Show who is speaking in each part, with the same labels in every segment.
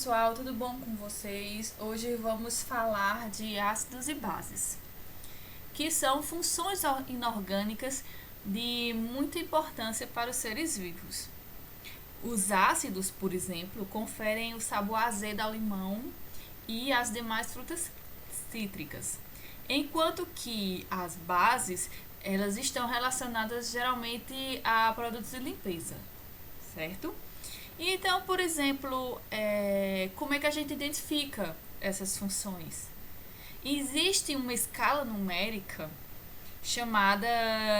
Speaker 1: Pessoal, tudo bom com vocês? Hoje vamos falar de ácidos e bases, que são funções inorgânicas de muita importância para os seres vivos. Os ácidos, por exemplo, conferem o sabor azedo ao limão e às demais frutas cítricas, enquanto que as bases elas estão relacionadas geralmente a produtos de limpeza, certo? Então, por exemplo, como é que a gente identifica essas funções? Existe uma escala numérica chamada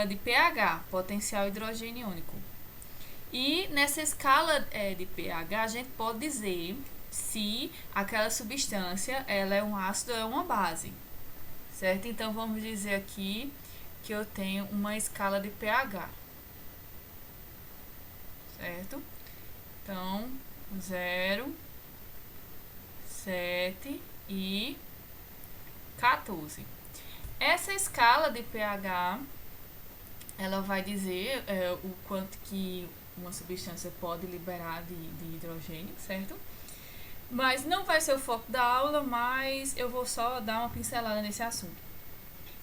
Speaker 1: de pH, potencial hidrogênio iônico. E nessa escala de pH, a gente pode dizer se aquela substância ela é um ácido ou é uma base, certo? Então, vamos dizer aqui que eu tenho uma escala de pH, certo? Então, 0, 7 e 14. Essa escala de pH, ela vai dizer o quanto que uma substância pode liberar de hidrogênio, certo? Mas não vai ser o foco da aula, mas eu vou só dar uma pincelada nesse assunto.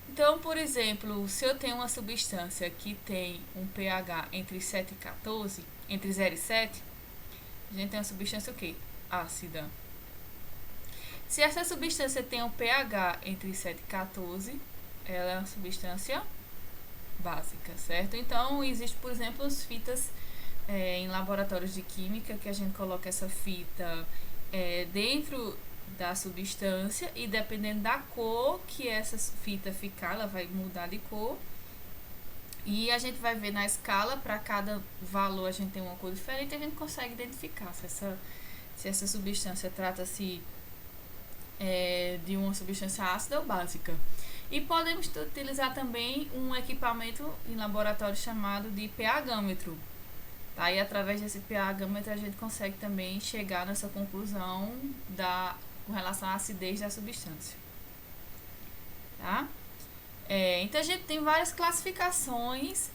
Speaker 1: Então, por exemplo, se eu tenho uma substância que tem um pH entre 7 e 14, entre 0 e 7, a gente tem uma substância o quê? Ácida. Se essa substância tem um pH entre 7 e 14, ela é uma substância básica, certo? Então, existe, por exemplo, as fitas em laboratórios de química que a gente coloca essa fita dentro da substância e dependendo da cor que essa fita ficar, ela vai mudar de cor. E a gente vai ver na escala, para cada valor a gente tem uma cor diferente, a gente consegue identificar se essa substância trata-se de uma substância ácida ou básica. E podemos utilizar também um equipamento em laboratório chamado de pH-gâmetro. Tá? E através desse pH-gâmetro a gente consegue também chegar nessa conclusão com relação à acidez da substância. Tá? Então a gente tem várias classificações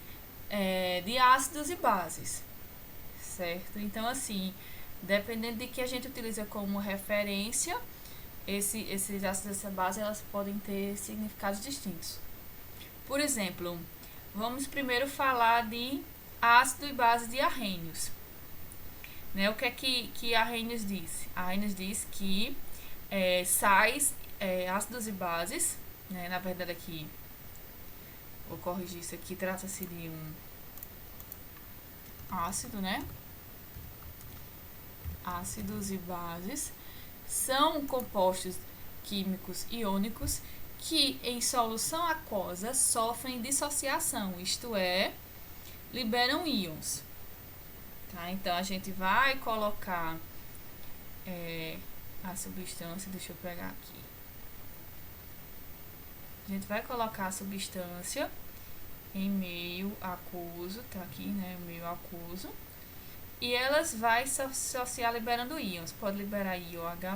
Speaker 1: de ácidos e bases, certo? Então assim, dependendo de que a gente utiliza como referência, esses ácidos dessa base elas podem ter significados distintos. Por exemplo, vamos primeiro falar de ácido e base de Arrhenius. Né? O que é que Arrhenius diz? Arrhenius diz que sais, ácidos e bases, né? Na verdade aqui, vou corrigir isso aqui, trata-se de um ácido, né? Ácidos e bases são compostos químicos iônicos que em solução aquosa sofrem dissociação, isto é, liberam íons. Tá? Então a gente vai colocar a substância, deixa eu pegar aqui. A gente vai colocar a substância em meio aquoso, tá aqui, né, meio aquoso. E elas vai se associar liberando íons. Pode liberar íon H+,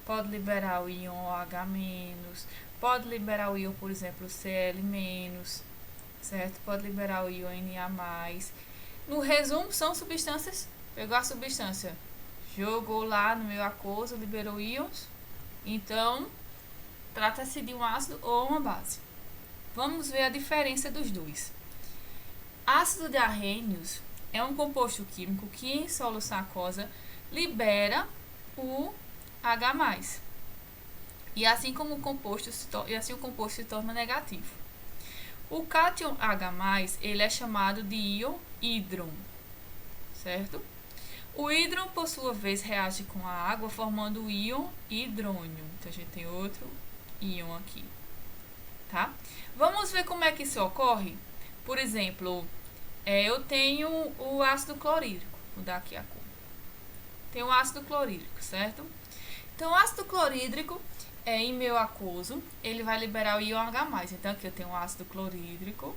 Speaker 1: pode liberar o íon OH-, pode liberar o íon, por exemplo, Cl-, certo? Pode liberar o íon Na+. No resumo, são substâncias, pegou a substância, jogou lá no meio aquoso, liberou íons. Então, trata-se de um ácido ou uma base. Vamos ver a diferença dos dois. Ácido de Arrhenius é um composto químico que em solução aquosa libera o H+. E assim como o composto se torna negativo. O cátion H+, ele é chamado de íon hídron, certo? O hídron, por sua vez, reage com a água formando o íon hidrônio. Então a gente tem outro íon aqui, tá? Vamos ver como é que isso ocorre? Por exemplo, eu tenho o ácido clorídrico. Vou dar aqui a cor. Tem o ácido clorídrico, certo? Então, o ácido clorídrico em meio aquoso, ele vai liberar o íon H+. Então, aqui eu tenho o ácido clorídrico.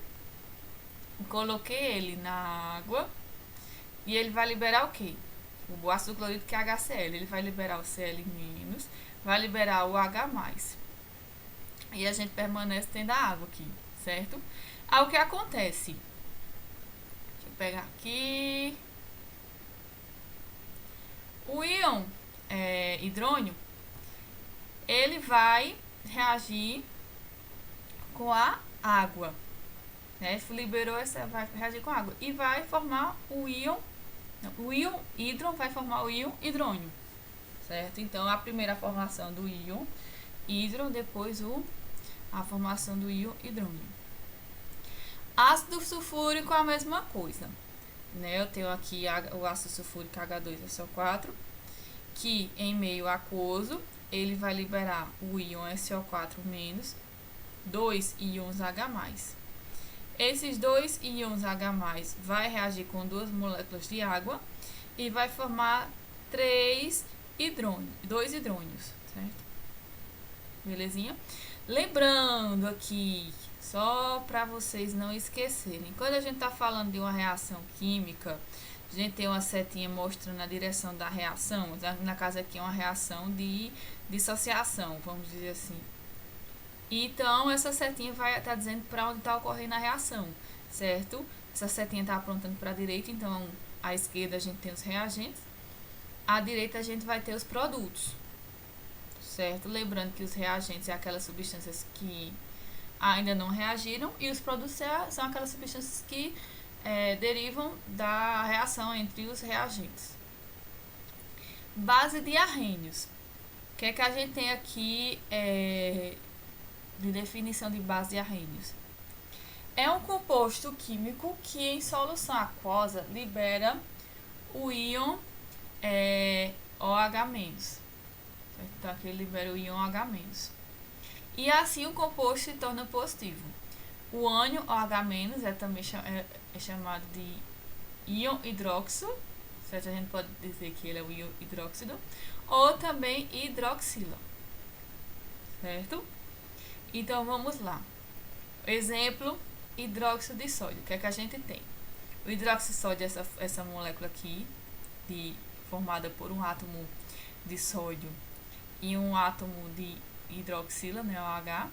Speaker 1: Coloquei ele na água. E ele vai liberar o quê? O ácido clorídrico é HCl. Ele vai liberar o Cl-, vai liberar o H+. E a gente permanece tendo a água aqui, certo? Aí o que acontece? Pegar aqui. O íon hidrônio, ele vai reagir com a água, né? Liberou essa, vai reagir com a água e vai formar o íon. O íon hidron vai formar o íon hidrônio, certo? Então a primeira formação do íon hidron, depois a formação do íon hidrônio. Ácido sulfúrico é a mesma coisa, né? Eu tenho aqui o ácido sulfúrico H2SO4, que em meio aquoso ele vai liberar o íon SO4-, 2 íons H+. Esses 2 íons H+, vai reagir com 2 moléculas de água e vai formar 2 hidrônios, certo? Belezinha? Lembrando aqui, só para vocês não esquecerem, quando a gente está falando de uma reação química, a gente tem uma setinha mostrando a direção da reação. Na casa aqui é uma reação de dissociação, vamos dizer assim. Então, essa setinha vai estar dizendo para onde está ocorrendo a reação, certo? Essa setinha está apontando para a direita, então à esquerda a gente tem os reagentes, à direita a gente vai ter os produtos, certo? Lembrando que os reagentes é aquelas substâncias que ainda não reagiram e os produtos são aquelas substâncias que derivam da reação entre os reagentes. Base de arrênios. O que é que a gente tem aqui de definição de base de arrênios? É um composto químico que em solução aquosa libera o íon OH-. Então aqui ele libera o íon OH-. E assim o composto se torna positivo. O ânion OH- também é chamado de íon hidróxido, certo? A gente pode dizer que ele é o íon hidróxido, ou também hidroxila, certo? Então vamos lá. Exemplo, hidróxido de sódio. O que é que a gente tem? O hidróxido de sódio é essa molécula aqui, formada por um átomo de sódio e um átomo de hidroxila, né, OH.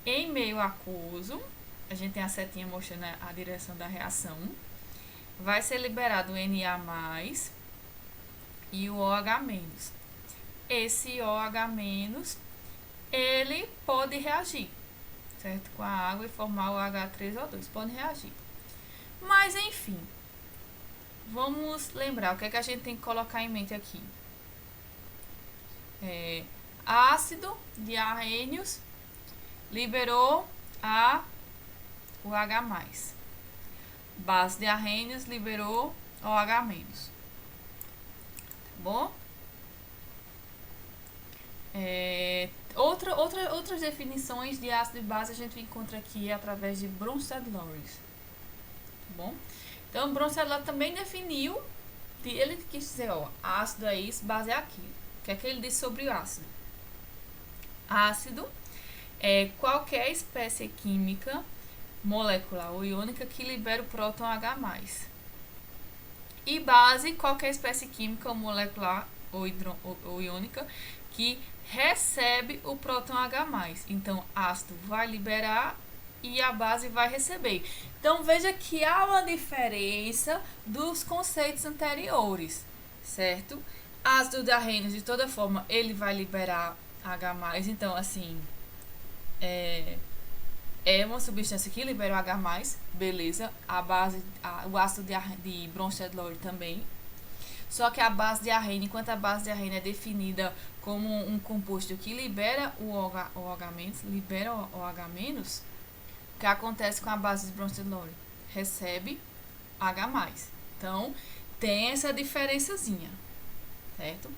Speaker 1: Em meio aquoso, a gente tem a setinha mostrando a direção da reação. Vai ser liberado o Na+ e o OH-. Esse OH-, ele pode reagir, certo? Com a água e formar o H3O2. Pode reagir. Mas, enfim, vamos lembrar o que é que a gente tem que colocar em mente aqui. Ácido de arrênios liberou o H+. Base de arrênios liberou o OH-. Tá bom? Outras definições de ácido e base a gente encontra aqui através de Bronsted-Lowry. Tá bom? Então, Bronsted-Lowry também definiu, ele quis dizer, ó, ácido é isso, base é aquilo. O que é que ele disse sobre o ácido? Ácido é qualquer espécie química, molecular ou iônica que libera o próton H+. E base, qualquer espécie química ou molecular ou iônica que recebe o próton H+. Então, ácido vai liberar e a base vai receber. Então, veja que há uma diferença dos conceitos anteriores, certo? Ácido de arrênios, de toda forma, ele vai liberar H+. Então, assim, é uma substância que libera o H+, beleza. O ácido de Bronsted-Lowry também. Só que a base de arrênio, enquanto a base de arrênio é definida como um composto que libera o OH-, libera o OH-, o que acontece com a base de Bronsted-Lowry? Recebe H+. Então, tem essa diferençazinha, certo? O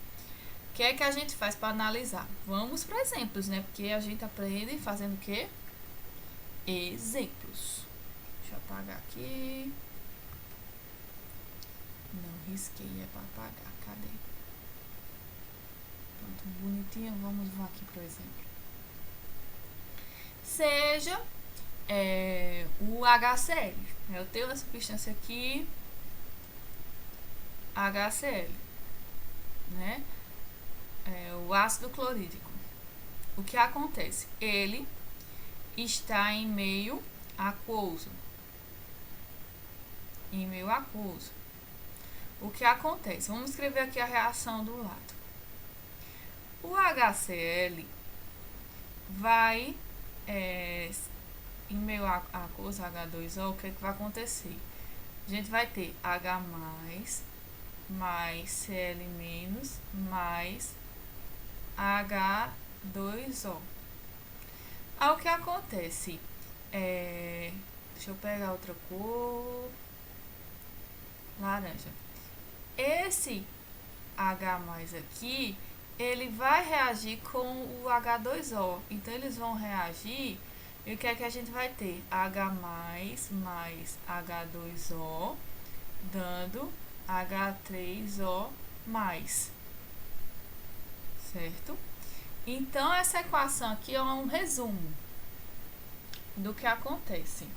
Speaker 1: que é que a gente faz para analisar? Vamos para exemplos, né? Porque a gente aprende fazendo o quê? Exemplos. Deixa eu apagar aqui. Não risquei, é para apagar. Cadê? Pronto, bonitinho. Vamos lá aqui para o exemplo. Seja o HCl. Eu tenho uma substância aqui, HCl, né? O ácido clorídrico. O que acontece? Ele está em meio aquoso. o que acontece? Vamos escrever aqui a reação do lado. O HCl vai, em meio à coisa H2O, o que vai acontecer? A gente vai ter H+, mais Cl- mais H2O. Aí o que acontece? Deixa eu pegar outra cor. Laranja. Esse H+ aqui, ele vai reagir com o H2O. Então, eles vão reagir. E o que é que a gente vai ter? H+ mais H2O, dando H3O+. Certo? Então, essa equação aqui é um resumo do que acontece. Deixa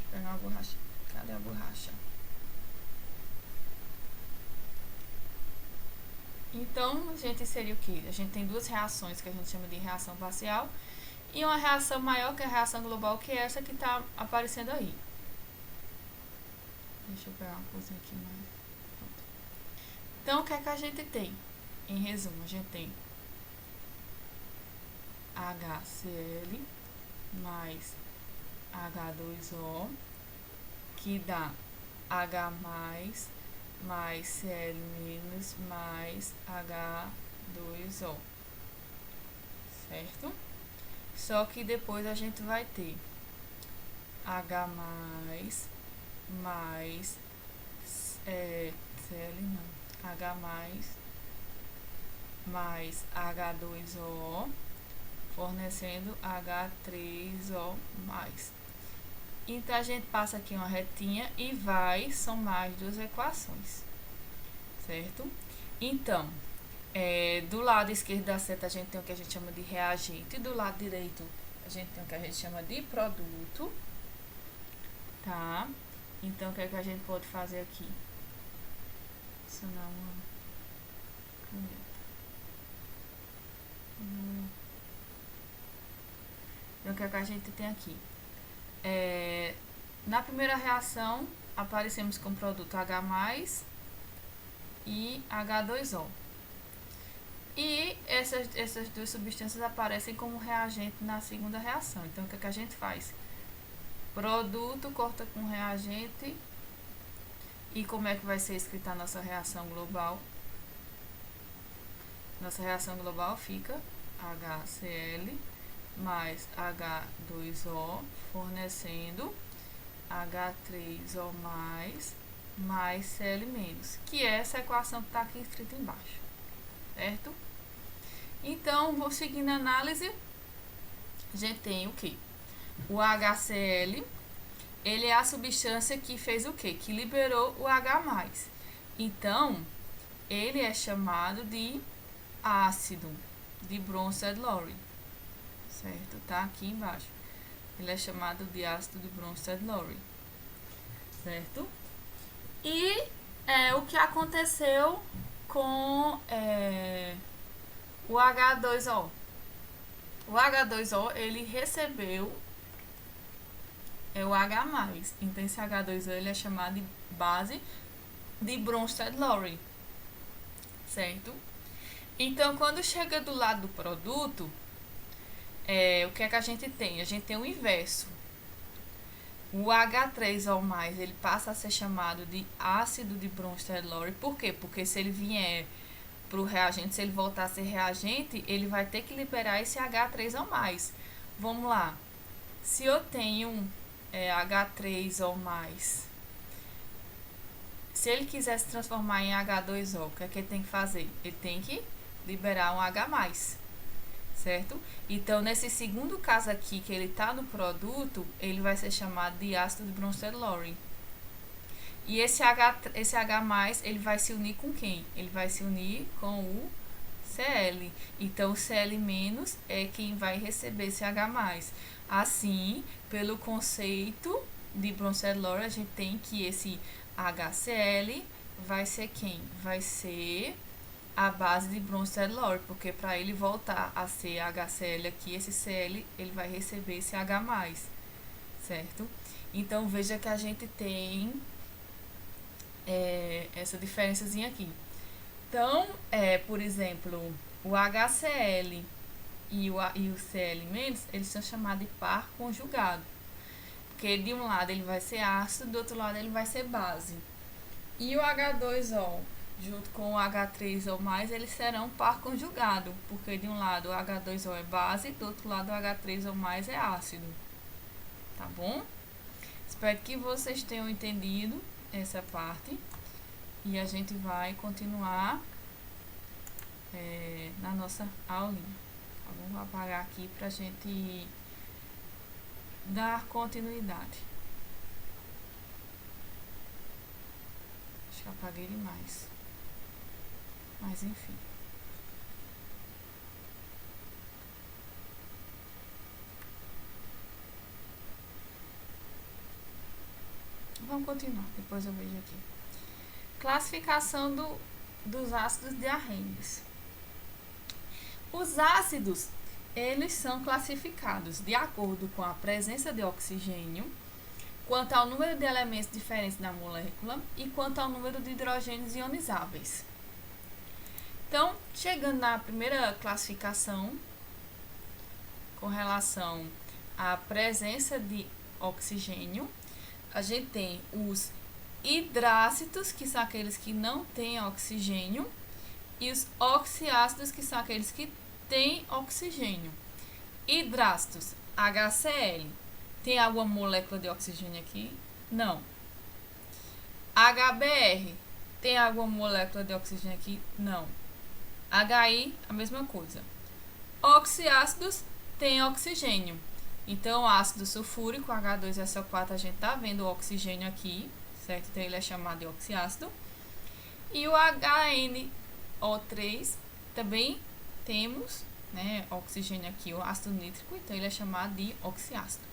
Speaker 1: eu pegar uma borracha. Cadê a borracha? Então, gente, seria o que? A gente tem duas reações que a gente chama de reação parcial e uma reação maior, que é a reação global, que é essa que está aparecendo aí. Deixa eu pegar uma coisinha aqui mais. Pronto. Então, o que é que a gente tem? Em resumo, a gente tem HCl mais H2O, que dá H+, mais Cl- mais H2O, certo? Só que depois a gente vai ter H+, mais Cl não, H+, mais H2O, fornecendo H3O+. Então, a gente passa aqui uma retinha e vai somar as duas equações, certo? Então, do lado esquerdo da seta a gente tem o que a gente chama de reagente, e do lado direito a gente tem o que a gente chama de produto, tá? Então, o que é que a gente pode fazer aqui? Adicionar uma caneta. Então, o que é que a gente tem aqui? Na primeira reação, aparecemos com o produto H+, e H2O. E essas duas substâncias aparecem como reagente na segunda reação. Então, o que é que a gente faz? Produto corta com reagente. E como é que vai ser escrita a nossa reação global? Nossa reação global fica HCl mais H2O, fornecendo H3O+, mais Cl-, que é essa equação que está aqui escrita embaixo, certo? Então, vou seguindo a análise, a gente tem o que? O HCl, ele é a substância que fez o que? Que liberou o H+. Então, ele é chamado de ácido de Bronsted-Lowry, certo? Tá aqui embaixo. Ele é chamado de ácido de Bronsted-Lowry, certo? E o que aconteceu com o H2O? O H2O, ele recebeu o H+. Então, esse H2O ele é chamado de base de Bronsted-Lowry, certo? Então, quando chega do lado do produto, o que é que a gente tem? A gente tem o inverso. O H3O+, ele passa a ser chamado de ácido de Bronsted-Lowry. Por quê? Porque se ele vier para o reagente, se ele voltar a ser reagente, ele vai ter que liberar esse H3O+. Vamos lá. Se eu tenho H3O+, se ele quiser se transformar em H2O, o que é que ele tem que fazer? Ele tem que liberar um H+, certo? Então, nesse segundo caso aqui, que ele está no produto, ele vai ser chamado de ácido de Bronsted-Lowry. E esse H+, ele vai se unir com quem? Ele vai se unir com o Cl. Então, o Cl- é quem vai receber esse H+. Assim, pelo conceito de Bronsted-Lowry, a gente tem que esse HCl vai ser quem? Vai ser a base de Bronsted-Lowry, porque para ele voltar a ser HCl aqui, esse Cl, ele vai receber esse H+, certo? Então, veja que a gente tem essa diferençazinha aqui. Então, por exemplo, o HCl e o Cl-, eles são chamados de par conjugado. Porque de um lado ele vai ser ácido, do outro lado ele vai ser base. E o H2O junto com o H3O+, eles serão par conjugado, porque de um lado o H2O é base, do outro lado o H3O+ é ácido. Tá bom? Espero que vocês tenham entendido essa parte. E a gente vai continuar na nossa aulinha. Tá bom? Vou apagar aqui pra gente dar continuidade. Acho que apaguei demais. Mas enfim. Vamos continuar, depois eu vejo aqui. Classificação dos ácidos de Arrhenius. Os ácidos, eles são classificados de acordo com a presença de oxigênio, quanto ao número de elementos diferentes na molécula e quanto ao número de hidrogênios ionizáveis. Então, chegando na primeira classificação, com relação à presença de oxigênio, a gente tem os hidrácidos, que são aqueles que não têm oxigênio, e os oxiácidos, que são aqueles que têm oxigênio. Hidrácidos, HCl. Tem alguma molécula de oxigênio aqui? Não. HBr. Tem alguma molécula de oxigênio aqui? Não. HI, a mesma coisa. Oxiácidos tem oxigênio. Então, o ácido sulfúrico, H2SO4, a gente tá vendo o oxigênio aqui, certo? Então, ele é chamado de oxiácido. E o HNO3 também temos, né, oxigênio aqui, o ácido nítrico, então ele é chamado de oxiácido.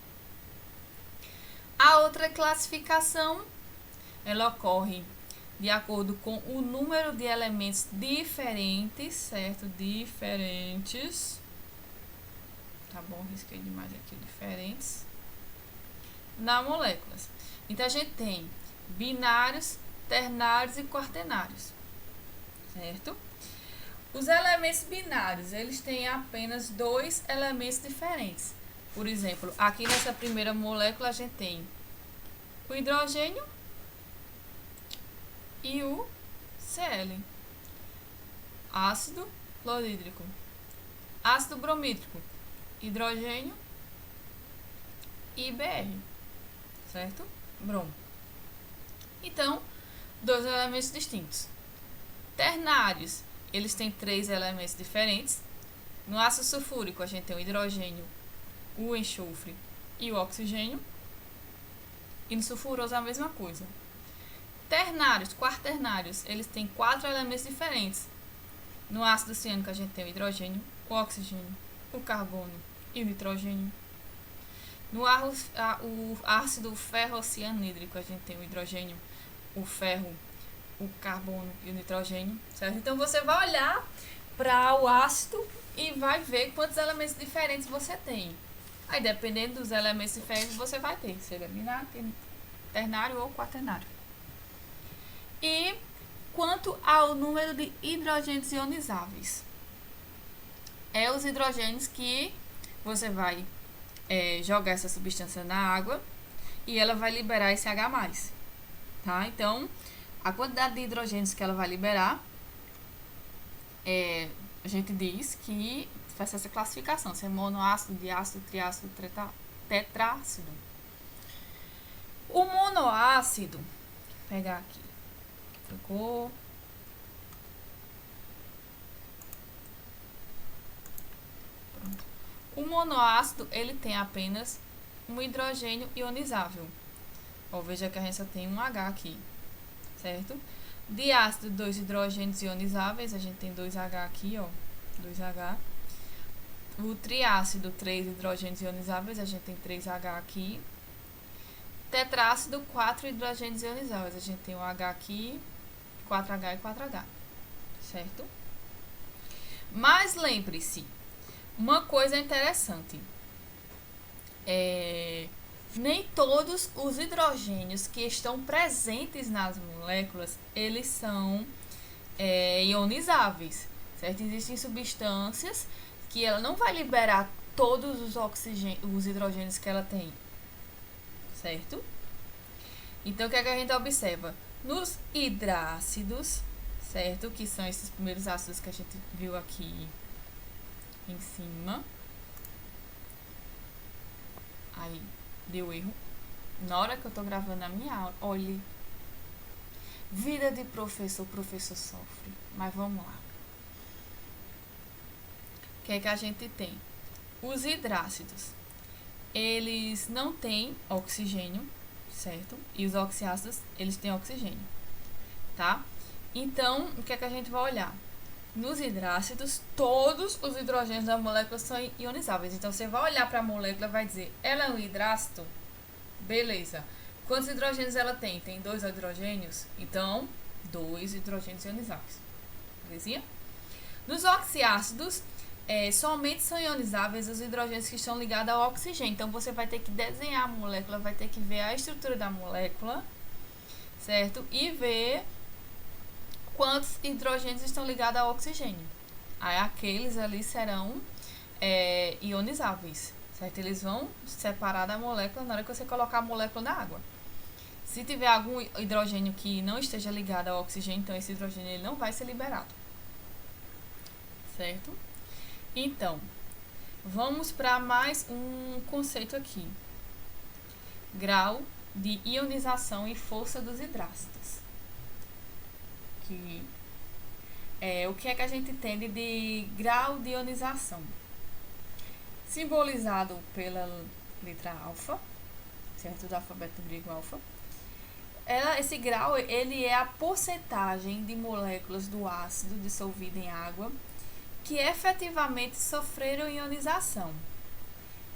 Speaker 1: A outra classificação, ela ocorre de acordo com o número de elementos diferentes, certo? Diferentes. Tá bom? Risquei demais aqui, diferentes. Na moléculas. Então, a gente tem binários, ternários e quaternários, certo? Os elementos binários, eles têm apenas 2 elementos diferentes. Por exemplo, aqui nessa primeira molécula, a gente tem o hidrogênio e o Cl. Ácido clorídrico. Ácido bromídrico. Hidrogênio e Br. Certo? Bromo. Então, 2 elementos distintos. Ternários, eles têm 3 elementos diferentes. No ácido sulfúrico, a gente tem o hidrogênio, o enxofre e o oxigênio. E no sulfuroso, a mesma coisa. Ternários, quaternários, eles têm 4 elementos diferentes. No ácido ciânico, a gente tem o hidrogênio, o oxigênio, o carbono e o nitrogênio. No ácido ferrocianídrico, a gente tem o hidrogênio, o ferro, o carbono e o nitrogênio, certo? Então, você vai olhar para o ácido e vai ver quantos elementos diferentes você tem. Aí, dependendo dos elementos diferentes, você vai ter, seja binário, ternário ou quaternário. E quanto ao número de hidrogênios ionizáveis, os hidrogênios que você vai jogar essa substância na água e ela vai liberar esse H+, tá? Então, a quantidade de hidrogênios que ela vai liberar, a gente diz que faz essa classificação, se é monoácido, diácido, triácido, tetrácido. O monoácido, vou pegar aqui. Pronto. O monoácido, ele tem apenas um hidrogênio ionizável. Ó, veja que a gente só tem um H aqui, certo? Diácido, 2 hidrogênios ionizáveis, a gente tem 2H aqui, ó, 2H. O triácido, 3 hidrogênios ionizáveis, a gente tem 3H aqui. Tetrácido, 4 hidrogênios ionizáveis, a gente tem um H aqui, 4H e 4H, certo? Mas lembre-se, uma coisa interessante, Nem todos os hidrogênios que estão presentes nas moléculas, eles são ionizáveis, certo? Existem substâncias que ela não vai liberar todos os hidrogênios que ela tem, certo? Então, o que é que a gente observa? Nos hidrácidos, certo? Que são esses primeiros ácidos que a gente viu aqui em cima. Aí, deu erro. Na hora que eu tô gravando a minha aula, olhe. Vida de professor, o professor sofre. Mas vamos lá. O que é que a gente tem? Os hidrácidos, eles não têm oxigênio, certo? E os oxiácidos, eles têm oxigênio, tá? Então, o que é que a gente vai olhar? Nos hidrácidos, todos os hidrogênios da molécula são ionizáveis. Então, você vai olhar para a molécula e vai dizer, ela é um hidrácido? Beleza. Quantos hidrogênios ela tem? Tem 2 hidrogênios? Então, 2 hidrogênios ionizáveis. Belezinha? Nos oxiácidos, somente são ionizáveis os hidrogênios que estão ligados ao oxigênio. Então, você vai ter que desenhar a molécula, vai ter que ver a estrutura da molécula, certo? E ver quantos hidrogênios estão ligados ao oxigênio. Aí, aqueles ali serão ionizáveis, certo? Eles vão separar da molécula na hora que você colocar a molécula na água. Se tiver algum hidrogênio que não esteja ligado ao oxigênio, então esse hidrogênio ele não vai ser liberado, certo? Então, vamos para mais um conceito aqui. Grau de ionização e força dos hidrácidos. O que é que a gente entende de grau de ionização? Simbolizado pela letra alfa, certo? Do alfabeto grego alfa. Esse grau, ele é a porcentagem de moléculas do ácido dissolvido em água que efetivamente sofreram ionização.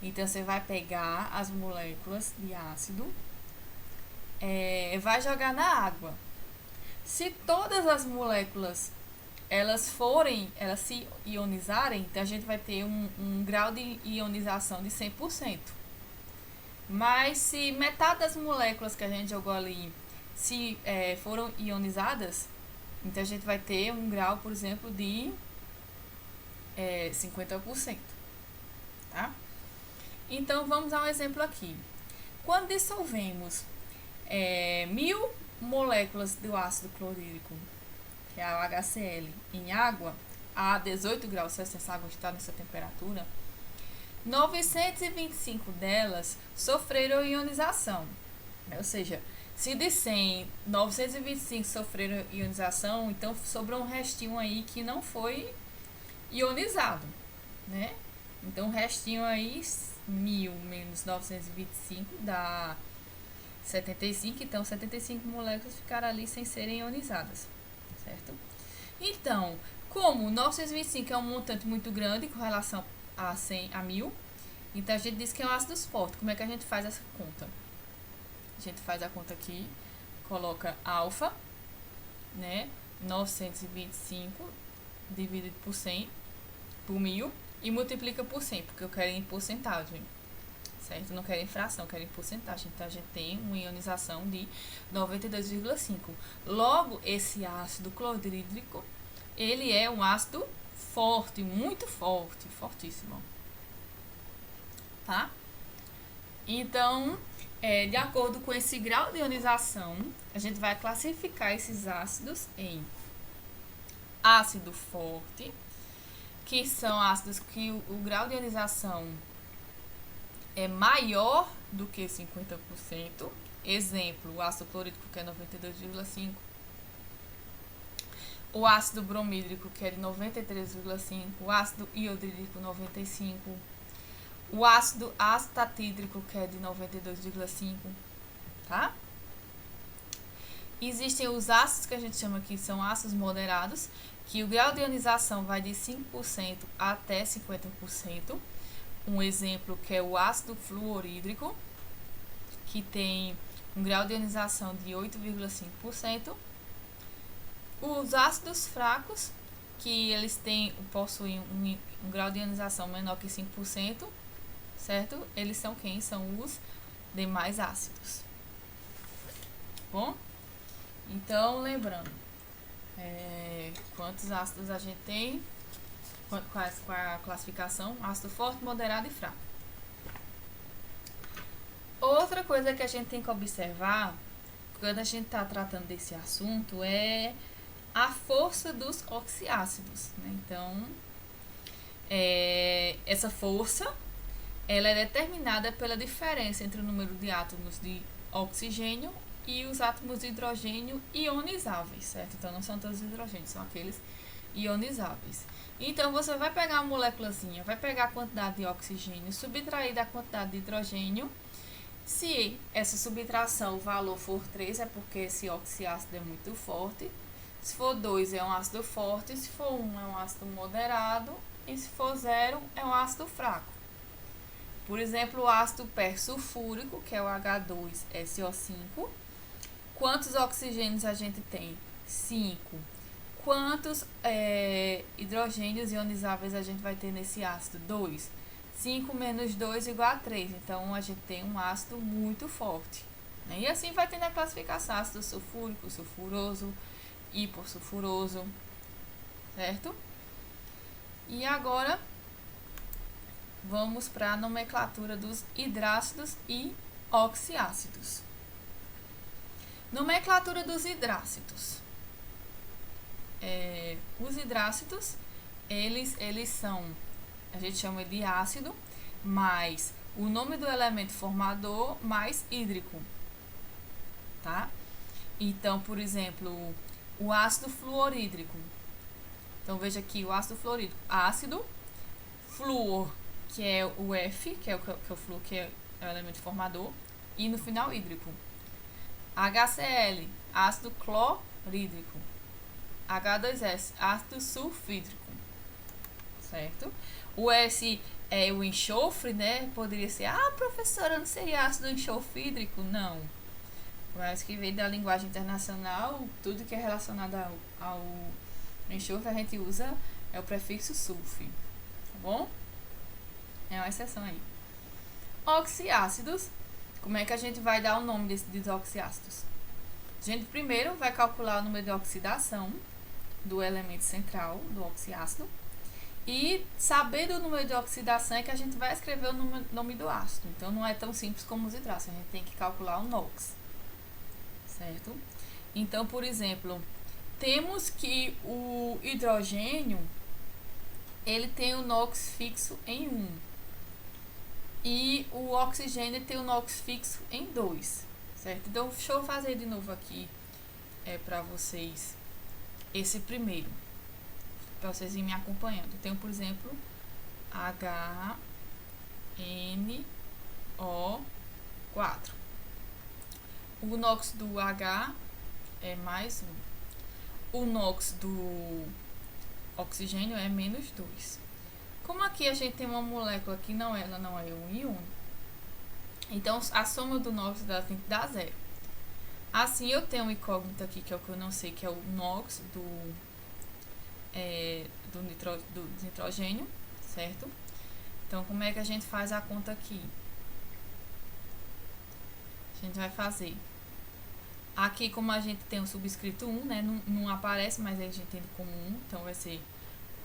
Speaker 1: Então, você vai pegar as moléculas de ácido, vai jogar na água. Se todas as moléculas elas se ionizarem, então a gente vai ter um grau de ionização de 100%. Mas se metade das moléculas que a gente jogou ali foram ionizadas, então a gente vai ter um grau, por exemplo, de 50%. Tá? Então, vamos a um exemplo aqui. Quando dissolvemos 1000 moléculas do ácido clorídrico, que é o HCl, em água, a 18 graus Celsius, essa água está nessa temperatura, 925 delas sofreram ionização. Ou seja, se de 100, 925 sofreram ionização, então sobrou um restinho aí que não foi ionizado, né? Então, o restinho aí, 1000 menos 925 dá 75. Então, 75 moléculas ficaram ali sem serem ionizadas, certo? Então, como 925 é um montante muito grande com relação a 100 a 1000, então a gente diz que é um ácido forte. Como é que a gente faz essa conta? A gente faz a conta aqui, coloca alfa, né? 925 dividido por 100, por 1000, e multiplica por 100, porque eu quero em porcentagem, certo? Não quero em fração, quero em porcentagem. Então, a gente tem uma ionização de 92,5. Logo, esse ácido clorídrico, ele é um ácido forte, muito forte, fortíssimo. Tá? Então, de acordo com esse grau de ionização, a gente vai classificar esses ácidos em ácido forte, que são ácidos que o grau de ionização é maior do que 50%. Exemplo, o ácido clorídrico, que é 92,5%. O ácido bromídrico, que é de 93,5%. O ácido iodídrico, 95%. O ácido acetatídrico, que é de 92,5%. Tá? Existem os ácidos que a gente chama aqui, são ácidos moderados, que o grau de ionização vai de 5% até 50%. Um exemplo que é o ácido fluorídrico, que tem um grau de ionização de 8,5%. Os ácidos fracos, que eles possuem um grau de ionização menor que 5%, certo? Eles são quem? São os demais ácidos. Bom? Então, lembrando, quantos ácidos a gente tem, qual a classificação, ácido forte, moderado e fraco. Outra coisa que a gente tem que observar, quando a gente está tratando desse assunto, é a força dos oxiácidos, né? Então, essa força, ela é determinada pela diferença entre o número de átomos de oxigênio e os átomos de hidrogênio ionizáveis, certo? Então, não são todos os hidrogênios, são aqueles ionizáveis. Então, você vai pegar uma moléculazinha, vai pegar a quantidade de oxigênio, subtrair da quantidade de hidrogênio. Se essa subtração, o valor for 3, é porque esse oxiácido é muito forte. Se for 2, é um ácido forte. Se for 1, é um ácido moderado. E se for 0, é um ácido fraco. Por exemplo, o ácido persulfúrico, que é o H2SO5. Quantos oxigênios a gente tem? 5. Quantos hidrogênios ionizáveis a gente vai ter nesse ácido? 2. 5 menos 2 igual a 3. Então, a gente tem um ácido muito forte. Né? E assim vai ter na classificação: ácido sulfúrico, sulfuroso, hipossulfuroso, certo? E agora, vamos para a nomenclatura dos hidrácidos e oxiácidos. Nomenclatura dos hidrácidos. Os hidrácidos, eles são, a gente chama de ácido, mais o nome do elemento formador mais hídrico, tá? Então, por exemplo, o ácido fluorídrico. Então, veja aqui o ácido fluorídrico. Ácido, flúor, que é o F, que é o flúor, que é o elemento formador, e no final hídrico. HCl, ácido clorídrico. H2S, ácido sulfídrico, certo? O S é o enxofre, né? Poderia ser, professora, não seria ácido enxofídrico? Não. Mas que veio da linguagem internacional, tudo que é relacionado ao enxofre a gente usa o prefixo sulf, tá bom? É uma exceção aí. Oxiácidos, como é que a gente vai dar o nome desses oxiácidos? A gente primeiro vai calcular o número de oxidação do elemento central do oxiácido. E saber do número de oxidação é que a gente vai escrever o nome do ácido. Então, não é tão simples como os hidrácidos. A gente tem que calcular o NOx. Certo? Então, por exemplo, temos que o hidrogênio, ele tem o NOx fixo em 1. E o oxigênio tem o NOx fixo em 2. Certo? Então, deixa eu fazer de novo aqui para vocês esse primeiro, para vocês irem me acompanhando. Tenho, por exemplo, HNO4. O NOx do H é mais 1. O NOx do oxigênio é menos 2. Como aqui a gente tem uma molécula que ela não é um íon, então a soma do NOx dela tem que dar 0. Assim, eu tenho um incógnito aqui, que é o que eu não sei, que é o NOx do nitrogênio, certo? Então, como é que a gente faz a conta aqui? A gente vai fazer. Aqui, como a gente tem o subscrito 1, né? Não aparece, mas aí a gente tem como 1. Então, vai ser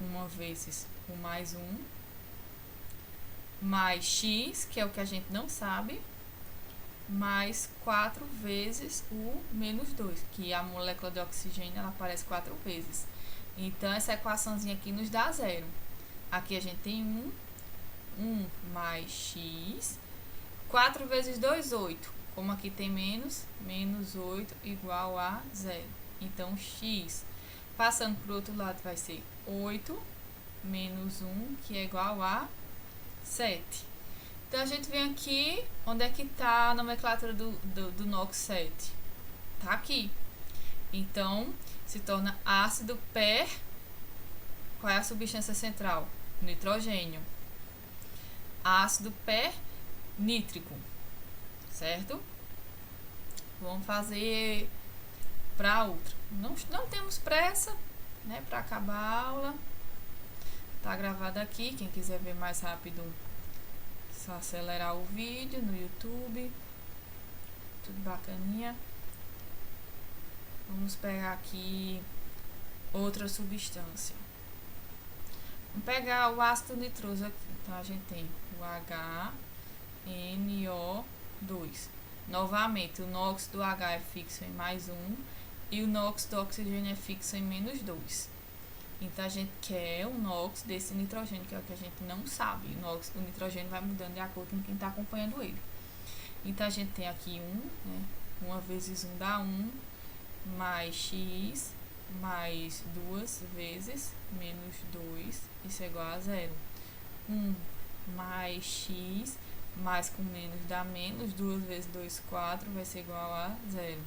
Speaker 1: 1 vezes o mais 1. Mais x, que é o que a gente não sabe. Mais 4 vezes o menos 2, que a molécula de oxigênio ela aparece 4 vezes. Então, essa equaçãozinha aqui nos dá 0. Aqui a gente tem 1 mais x. 4 vezes 2, 8. Como aqui tem menos 8 igual a 0. Então, x, passando para o outro lado, vai ser 8 menos 1, que é igual a 7. Então, a gente vem aqui, onde é que está a nomenclatura do NOx 7? Está aqui. Então, se torna ácido per... Qual é a substância central? Nitrogênio. Ácido per nítrico. Certo? Vamos fazer para outra. Não temos pressa, né, para acabar a aula. Está gravado aqui. Quem quiser ver mais rápido, só acelerar o vídeo no YouTube. tudo bacaninha. Vamos pegar aqui outra substância. Vamos pegar o ácido nitroso aqui. Então, a gente tem o HNO2. Novamente, o NOx do H é fixo em +1 e o NOx do oxigênio é fixo em -2. Então, a gente quer o NOx desse nitrogênio, que é o que a gente não sabe. O NOx do nitrogênio vai mudando de acordo com quem está acompanhando ele. Então, a gente tem aqui 1, né? 1 vezes 1 dá 1, mais x, mais 2 vezes menos 2, isso é igual a 0. 1 mais x, mais com menos dá menos, 2 vezes 2, 4, vai ser igual a 0.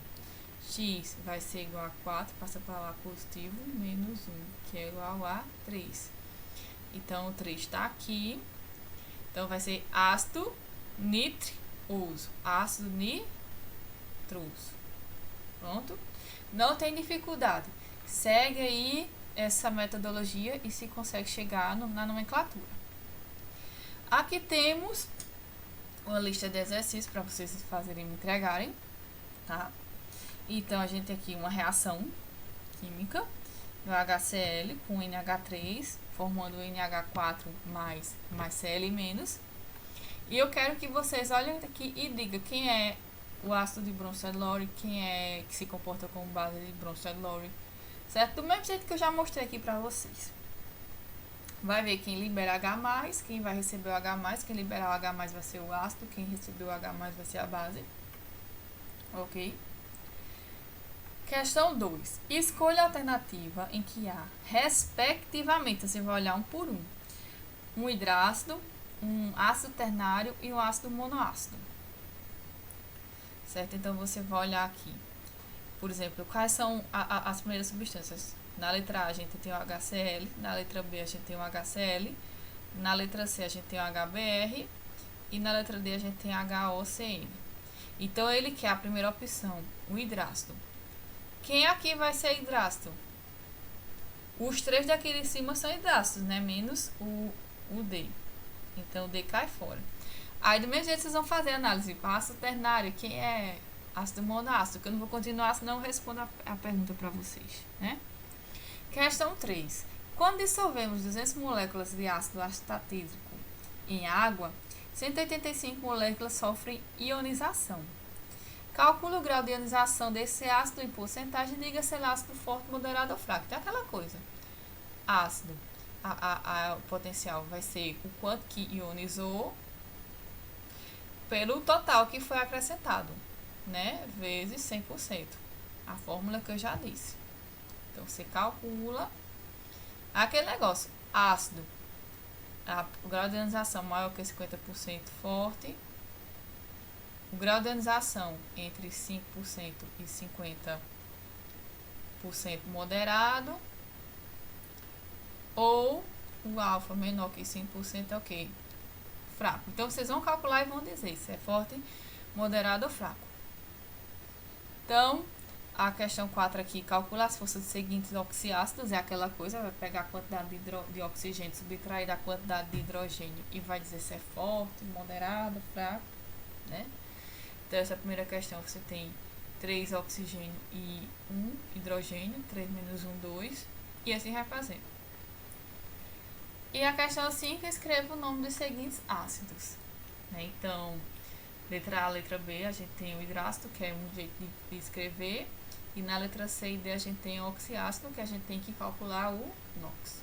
Speaker 1: X vai ser igual a 4, passa para lá positivo, menos 1, que é igual a 3. Então, o 3 está aqui. Então, vai ser ácido nitroso. Ácido nitroso. Pronto? Não tem dificuldade. Segue aí essa metodologia e se consegue chegar na nomenclatura. Aqui temos uma lista de exercícios para vocês fazerem me entregarem, tá? Então, a gente tem aqui uma reação química do HCl com NH3, formando o NH4 mais Cl menos. E eu quero que vocês olhem aqui e digam quem é o ácido de Bronsted-Lowry, quem é que se comporta como base de Bronsted-Lowry, certo? Do mesmo jeito que eu já mostrei aqui para vocês. Vai ver quem libera H+, quem vai receber o H+, quem liberar o H+, vai ser o ácido, quem receber o H+, vai ser a base. Ok? Questão 2. Escolha a alternativa em que há, respectivamente, você vai olhar um por um, um hidrácido, um ácido ternário e um ácido monoácido. Certo? Então, você vai olhar aqui. Por exemplo, quais são as primeiras substâncias? Na letra A, a gente tem o HCl. Na letra B, a gente tem o HCl. Na letra C, a gente tem o HBr. E na letra D, a gente tem HOCN. Então, ele quer a primeira opção, o hidrácido. Quem aqui vai ser hidrácido? Os 3 daqui de cima são hidrácidos, né? Menos o D. Então, o D cai fora. Aí, do mesmo jeito, vocês vão fazer a análise para ácido ternário, quem é ácido monoácido, que eu não vou continuar, senão eu respondo a pergunta para vocês, né? Questão 3. Quando dissolvemos 200 moléculas de ácido acetídrico em água, 185 moléculas sofrem ionização. Calcule o grau de ionização desse ácido em porcentagem e diga se ele é ácido forte, moderado ou fraco. Tem aquela coisa. Ácido, o potencial vai ser o quanto que ionizou pelo total que foi acrescentado, né? Vezes 100%. A fórmula que eu já disse. Então, você calcula aquele negócio. Ácido, o grau de ionização maior que 50% forte. O grau de ionização entre 5% e 50% moderado. Ou o alfa menor que 5% é o quê? Fraco. Então, vocês vão calcular e vão dizer se é forte, moderado ou fraco. Então, a questão 4 aqui, calcular as forças seguintes oxiácidos, é aquela coisa, vai pegar a quantidade de oxigênio, subtrair da quantidade de hidrogênio e vai dizer se é forte, moderado, fraco, né? Então, essa primeira questão, você tem 3 oxigênio e 1 hidrogênio, 3 menos 1, 2, e assim vai fazendo. E a questão 5, escreva o nome dos seguintes ácidos, né? Então, letra A, letra B, a gente tem o hidrácido, que é um jeito de escrever, e na letra C e D a gente tem o oxiácido, que a gente tem que calcular o NOx.